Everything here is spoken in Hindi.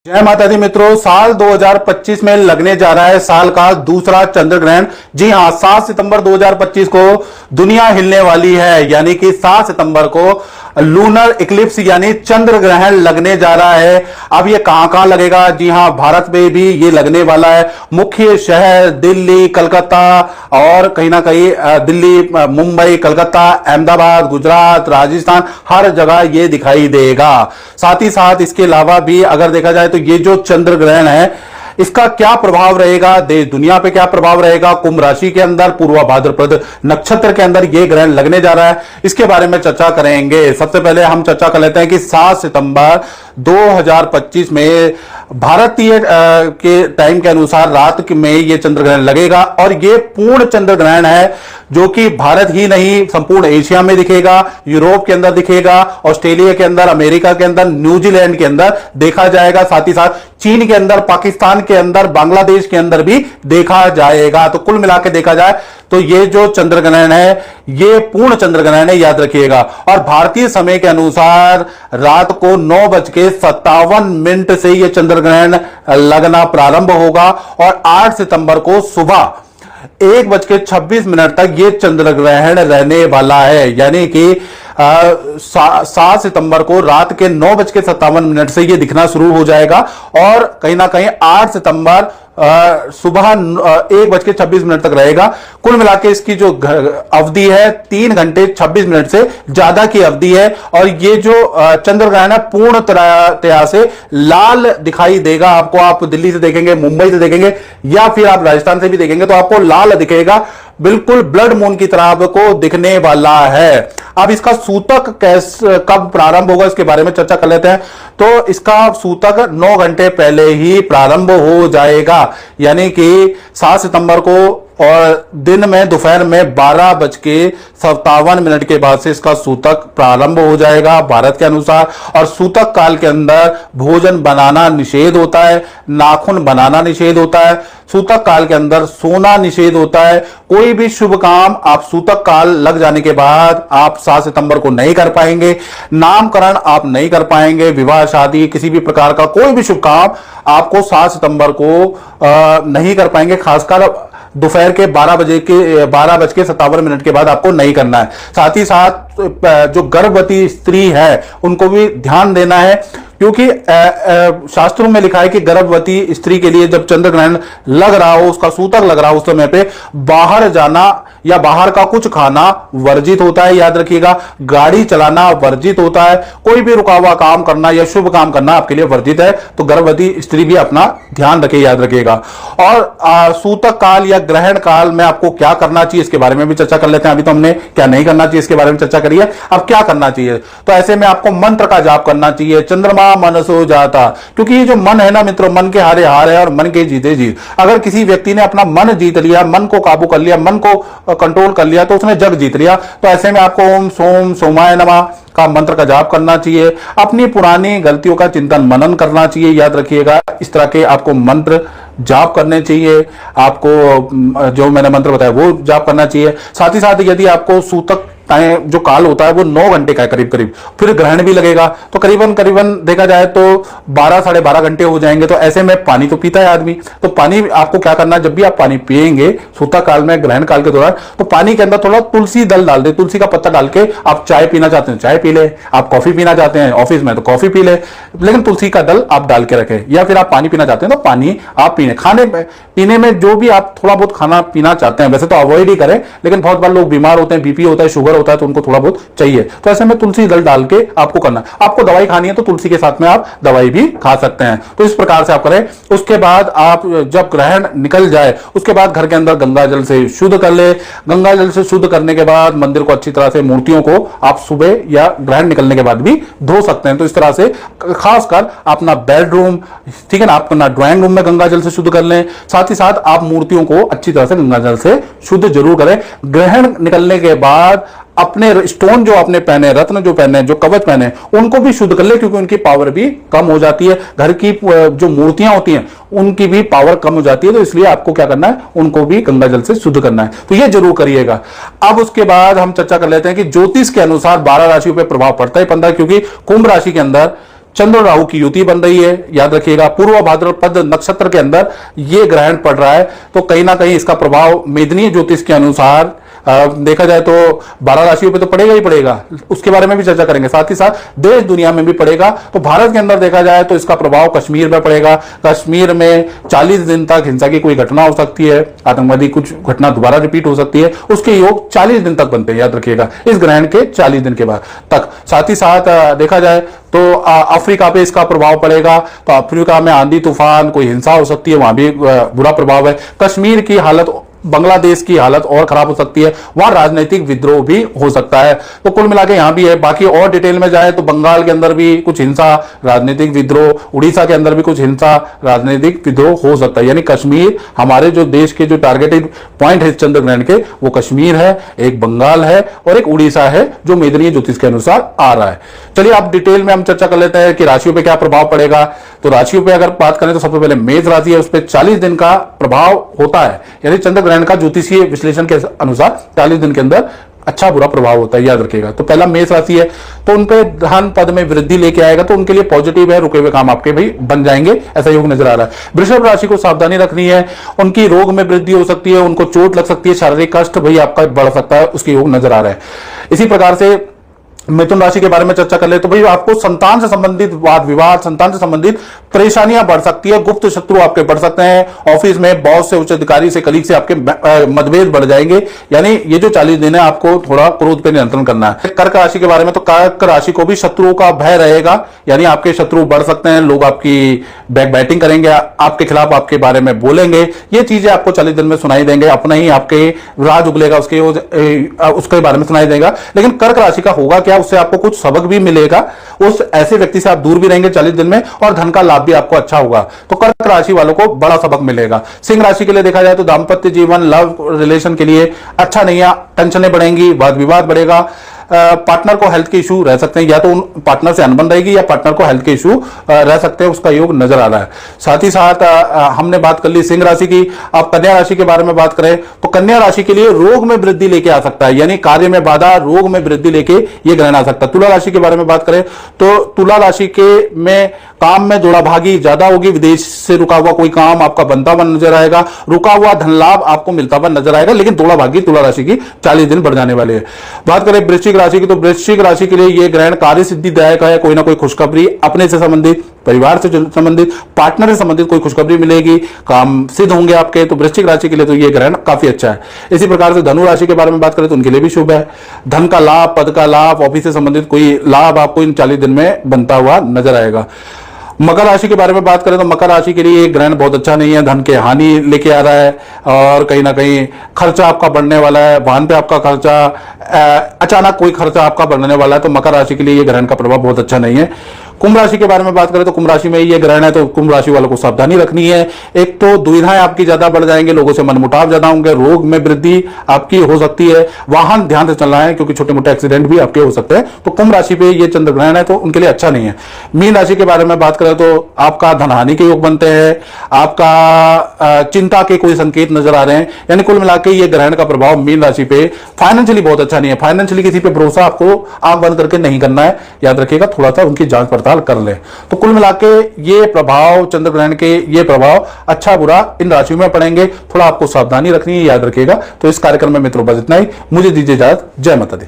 जय माता दी मित्रों, साल 2025 में लगने जा रहा है साल का दूसरा चंद्र ग्रहण। जी हां, 7 सितंबर 2025 को दुनिया हिलने वाली है, यानी कि 7 सितंबर को लूनर इक्लिप्स यानी चंद्र ग्रहण लगने जा रहा है। अब ये कहां कहां लगेगा? जी हां, भारत में भी ये लगने वाला है। मुख्य शहर दिल्ली, कलकत्ता और कहीं ना कहीं दिल्ली, मुंबई, कलकत्ता, अहमदाबाद, गुजरात, राजस्थान, हर जगह ये दिखाई देगा। साथ ही साथ इसके अलावा भी अगर देखा जाए तो ये जो चंद्र ग्रहण है इसका क्या प्रभाव रहेगा, देश दुनिया पे क्या प्रभाव रहेगा, कुंभ राशि के अंदर पूर्वा भाद्रपद नक्षत्र के अंदर ये ग्रहण लगने जा रहा है, इसके बारे में चर्चा करेंगे। सबसे पहले हम चर्चा कर लेते हैं कि 7 सितंबर 2025 में भारतीय के टाइम के अनुसार रात में ये चंद्र ग्रहण लगेगा और ये पूर्ण चंद्र ग्रहण है जो कि भारत ही नहीं संपूर्ण एशिया में दिखेगा, यूरोप के अंदर दिखेगा, ऑस्ट्रेलिया के अंदर, अमेरिका के अंदर, न्यूजीलैंड के अंदर देखा जाएगा। साथ ही साथ चीन के अंदर, पाकिस्तान के अंदर, बांग्लादेश के अंदर भी देखा जाएगा। तो कुल मिलाकर देखा जाए तो ये जो चंद्र ग्रहण है ये पूर्ण चंद्र ग्रहण है, याद रखिएगा। और भारतीय समय के अनुसार रात को 9:57 से यह चंद्र ग्रहण लगना प्रारंभ होगा और 8 सितंबर को सुबह 1:26 तक ये चंद्र ग्रहण रहने वाला है, यानी कि 7 सितंबर को रात के 9:57 से ये दिखना शुरू हो जाएगा और कहीं ना कहीं 8 सितंबर सुबह 1:26 तक रहेगा। कुल मिलाकर इसकी जो अवधि है 3 घंटे 26 मिनट से ज्यादा की अवधि है और ये जो चंद्र ग्रहण है पूर्ण तरह से लाल दिखाई देगा आपको। आप दिल्ली से देखेंगे, मुंबई से देखेंगे या फिर आप राजस्थान से भी देखेंगे तो आपको लाल दिखेगा, बिल्कुल ब्लड मून की तरह आपको दिखने वाला है। अब इसका सूतक कब प्रारंभ होगा इसके बारे में चर्चा कर लेते हैं। तो इसका सूतक 9 घंटे पहले ही प्रारंभ हो जाएगा, यानी कि 7 सितंबर को और दिन में दोपहर में 12:57 के बाद से इसका सूतक प्रारंभ हो जाएगा भारत के अनुसार। और सूतक काल के अंदर भोजन बनाना निषेध होता है, नाखून बनाना निषेध होता है, सूतक काल के अंदर सोना निषेध होता है। कोई भी शुभ काम आप सूतक काल लग जाने के बाद आप 7 सितंबर को नहीं कर पाएंगे। नामकरण आप नहीं कर पाएंगे, विवाह शादी किसी भी प्रकार का कोई भी शुभ काम आपको 7 सितंबर को नहीं कर पाएंगे, खासकर दोपहर के 12:57 के बाद आपको नहीं करना है। साथ ही साथ जो गर्भवती स्त्री है उनको भी ध्यान देना है, क्योंकि शास्त्रों में लिखा है कि गर्भवती स्त्री के लिए जब चंद्र ग्रहण लग रहा हो, उसका सूतक लग रहा हो, उस समय पे बाहर जाना या बाहर का कुछ खाना वर्जित होता है, याद रखिएगा। गाड़ी चलाना वर्जित होता है, कोई भी रुका हुआ काम करना या शुभ काम करना आपके लिए वर्जित है। तो गर्भवती स्त्री भी अपना ध्यान रखे, याद रखिएगा। और सूतक काल या ग्रहण काल में आपको क्या करना चाहिए इसके बारे में भी चर्चा कर लेते हैं। अभी तो हमने क्या नहीं करना चाहिए इसके बारे में चर्चा करिए, अब क्या करना चाहिए। तो ऐसे में आपको मंत्र का जाप करना चाहिए, चंद्रमा मन सो जाता, क्योंकि ये जो मन है ना मित्रों, मन के हारे हार है और मन के जीते जीत। अगर किसी व्यक्ति ने अपना मन जीत लिया, मन को काबू कर लिया, मन को कंट्रोल कर लिया, तो उसने जग जीत लिया। तो ऐसे में आपको ओम सोम सोमाय नमः का मंत्र का जाप करना चाहिए, अपनी पुरानी गलतियों का चिंतन मनन करना चाहिए, याद रखिएगा। इस तरह के आपको मंत्र जाप करने चाहिए, आपको जो मैंने मंत्र बताया वो जाप करना चाहिए। साथ ही साथ यदि आपको सूतक जो काल होता है वो 9 घंटे का है करीब करीब, फिर ग्रहण भी लगेगा तो करीबन देखा जाए तो 12 साढ़े 12 घंटे हो जाएंगे। तो ऐसे में पानी तो पीता है आदमी, तो पानी आपको क्या करना है, जब भी आप पानी पिएंगे सूतक काल में, ग्रहण काल के दौरान, तो पानी के अंदर थोड़ा तुलसी दल डाल दे, तुलसी का पत्ता डाल के। आप चाय पीना चाहते हैं चाय पी ले, आप कॉफी पीना चाहते हैं ऑफिस में तो कॉफी पी ले, लेकिन तुलसी का दल आप डाल के रखें। या फिर आप पानी पीना चाहते हैं तो पानी आप पीने, खाने पीने में जो भी आप थोड़ा बहुत खाना पीना चाहते हैं वैसे तो अवॉइड ही करें, लेकिन बहुत बार लोग बीमार होते हैं, बीपी होता है, शुगर होता है, तो उनको थोड़ा बहुत चाहिए। तो ऐसे में तुलसी दल डाल के आपको करना। आपको दवाई खानी है तो तुलसी के साथ में आप दवाई भी खा सकते हैं। तो इस प्रकार से आप करें। उसके बाद आप जब ग्रहण निकल जाए उसके बाद घर के अंदर गंगा जल से शुद्ध कर ले। गंगा जल से शुद्ध करने के बाद मंदिर को अच्छी तरह से, मूर्तियों को आप सुबह या ग्रहण निकलने के बाद भी धो सकते हैं। तो इस तरह से खासकर अपना बेडरूम, ठीक है ना, आप अपना ड्राइंग रूम में गंगा जल से शुद्ध कर लें। साथ ही साथ आप मूर्तियों को अच्छी तरह से गंगा जल से शुद्ध जरूर करें। ग्रहण निकलने के बाद अपने स्टोन जो आपने पहने, रत्न जो पहने, जो कवच पहने, उनको भी शुद्ध कर ले, क्योंकि उनकी पावर भी कम हो जाती है। घर की जो मूर्तियां होती हैं उनकी भी पावर कम हो जाती है, तो इसलिए आपको क्या करना है, उनको भी गंगा जल से शुद्ध करना है। तो ये जरूर करिएगा। अब उसके बाद हम चर्चा कर लेते हैं कि ज्योतिष के अनुसार 12 राशियों पर प्रभाव पड़ता है 15, क्योंकि कुंभ राशि के अंदर चंद्र राहु की युति बन रही है, याद रखिएगा। पूर्व भाद्रपद नक्षत्र के अंदर ये ग्रहण पड़ रहा है, तो कहीं ना कहीं इसका प्रभाव मेदिनी ज्योतिष के अनुसार देखा जाए तो 12 राशियों पे तो पड़ेगा ही पड़ेगा, उसके बारे में भी चर्चा करेंगे। साथ ही साथ देश दुनिया में भी पड़ेगा। तो भारत के अंदर देखा जाए तो इसका प्रभाव कश्मीर में पड़ेगा। कश्मीर में 40 दिन तक हिंसा की कोई घटना हो सकती है, आतंकवादी कुछ घटना दोबारा रिपीट हो सकती है, उसके योग 40 दिन तक बनते हैं, याद रखिएगा, इस ग्रहण के 40 दिन के बाद तक। साथ ही साथ देखा जाए तो अफ्रीका पे इसका प्रभाव पड़ेगा। तो अफ्रीका में आंधी तूफान कोई हिंसा हो सकती है, वहां भी बुरा प्रभाव है। कश्मीर की हालत, बांग्लादेश की हालत और खराब हो सकती है, वहां राजनीतिक विद्रोह भी हो सकता है। तो कुल मिलाकर यहां भी है। बाकी और डिटेल में जाए तो बंगाल के अंदर भी कुछ हिंसा, राजनीतिक विद्रोह, उड़ीसा के अंदर भी कुछ हिंसा, राजनीतिक विद्रोह हो सकता है। यानी कश्मीर, हमारे जो देश के जो टारगेटेड पॉइंट है चंद्र ग्रहण के, वो कश्मीर है, एक बंगाल है और एक उड़ीसा है, जो मेदिनी ज्योतिष के अनुसार आ रहा है। चलिए अब डिटेल में हम चर्चा कर लेते हैं कि राशियों पर क्या प्रभाव पड़ेगा। तो राशियों पर अगर बात करें तो सबसे पहले मेष राशि है, उस पर 40 दिन का प्रभाव होता है। यानी चंद्र ग्रहण का ज्योतिषीय विश्लेषण के अनुसार 40 दिन के अंदर अच्छा बुरा प्रभाव होता है, याद रखिएगा। तो पहला मेष राशि है, तो उनके धन पद में वृद्धि लेके आएगा, तो उनके लिए पॉजिटिव है, रुके हुए काम आपके भाई बन जाएंगे, ऐसा योग नजर आ रहा है। वृषभ राशि को सावधानी रखनी है, उनकी रोग में वृद्धि हो सकती है, उनको चोट लग सकती है, शारीरिक कष्ट भाई आपका बढ़ सकता है, उसके योग नजर आ रहा है। इसी प्रकार से मिथुन राशि के बारे में चर्चा कर ले तो भाई आपको संतान से संबंधित वाद विवाद, संतान से संबंधित परेशानियां बढ़ सकती है, गुप्त शत्रु आपके बढ़ सकते हैं, ऑफिस में बॉस से, उच्च अधिकारी से, कलीग से आपके मतभेद बढ़ जाएंगे। यानी ये जो 40 दिन है आपको थोड़ा क्रोध पे नियंत्रण करना है। कर्क राशि के बारे में तो कर्क राशि को भी शत्रुओं का भय रहेगा, यानी आपके शत्रु बढ़ सकते हैं, लोग आपकी बैक बैटिंग करेंगे, आपके खिलाफ आपके बारे में बोलेंगे, ये चीजें आपको 40 दिन में सुनाई देंगे, अपना ही आपके राज उगलेगा, उसके बारे में सुनाई देगा। लेकिन कर्क राशि का होगा क्या, उससे आपको कुछ सबक भी मिलेगा, उस ऐसे व्यक्ति से आप दूर भी रहेंगे 40 दिन में, और धन का लाभ भी आपको अच्छा होगा। तो कर्क राशि वालों को बड़ा सबक मिलेगा। सिंह राशि के लिए देखा जाए तो दाम्पत्य जीवन, लव रिलेशन के लिए अच्छा नहीं है, टेंशनें बढ़ेंगी, वाद विवाद बढ़ेगा, पार्टनर को हेल्थ के इशू रह सकते हैं, या तो उन पार्टनर से अनबन रहेगी या पार्टनर को हेल्थ के इशू रह सकते हैं, उसका योग नजर आ रहा है। साथ ही साथ हमने बात कर ली सिंह राशि की। अब कन्या राशि के बारे में बात करें तो कन्या राशि के लिए रोग में वृद्धि लेके आ सकता है, यानी कार्य में बाधा, रोग में वृद्धि लेके ये ग्रहण आ सकता है। तुला राशि के बारे में बात करें तो तुला राशि के में काम में जोड़ाभागी ज्यादा होगी, विदेश से रुका हुआ कोई काम आपका बनता हुआ नजर आएगा, रुका हुआ धन लाभ आपको मिलता हुआ नजर आएगा, लेकिन जोड़ाभागी तुला राशि की 40 दिन बढ़ जाने वाले हैं। बात करें वृश्चिक राशि की तो वृश्चिक राशि के लिए यह ग्रहण कार्य सिद्धिदायक है, कोई ना कोई खुशखबरी अपने से संबंधित, परिवार से संबंधित, पार्टनर से संबंधित कोई खुशखबरी मिलेगी, काम सिद्ध होंगे आपके। तो वृश्चिक राशि के लिए तो यह ग्रहण काफी अच्छा है। इसी प्रकार से धनु राशि के बारे में बात करें तो उनके लिए भी शुभ है, धन का लाभ, पद का लाभ, ऑफिस से संबंधित कोई लाभ आपको इन 40 दिन में बनता हुआ नजर आएगा। मकर राशि के बारे में बात करें तो मकर राशि के लिए ग्रहण बहुत अच्छा नहीं है, धन के हानि लेके आ रहा है, और कहीं ना कहीं खर्चा आपका बढ़ने वाला है, वाहन पे आपका खर्चा, अचानक कोई खर्चा आपका बढ़ने वाला है। तो मकर राशि के लिए ये ग्रहण का प्रभाव बहुत अच्छा नहीं है। कुंभ राशि के बारे में बात करें तो कुंभ राशि में ये ग्रहण है, तो कुंभ राशि वालों को सावधानी रखनी है। एक तो दुविधाएं आपकी ज्यादा बढ़ जाएंगे, लोगों से मनमुटाव ज्यादा होंगे, रोग में वृद्धि आपकी हो सकती है, वाहन ध्यान से चलना है क्योंकि छोटे मोटे एक्सीडेंट भी आपके हो सकते हैं। तो कुंभ राशि पे ये चंद्र ग्रहण है तो उनके लिए अच्छा नहीं है। मीन राशि के बारे में बात करें तो आपका धनहानि के योग बनते हैं, आपका चिंता के कोई संकेत नजर आ रहे हैं, यानी कुल मिलाकर ये ग्रहण का प्रभाव मीन राशि पे फाइनेंशियली बहुत अच्छा नहीं है। फाइनेंशियली किसी पे भरोसा आपको आंख बंद करके नहीं करना है, याद रखिएगा, थोड़ा सा उनकी जांच पड़ताल कर ले। तो कुल मिलाके ये प्रभाव, चंद्र ग्रहण के ये प्रभाव अच्छा बुरा इन राशियों में पड़ेंगे, थोड़ा आपको सावधानी रखनी है, याद रखिएगा। तो इस कार्यक्रम में मित्रों बस इतना ही, मुझे दीजिए इजाजत। जय माता दी।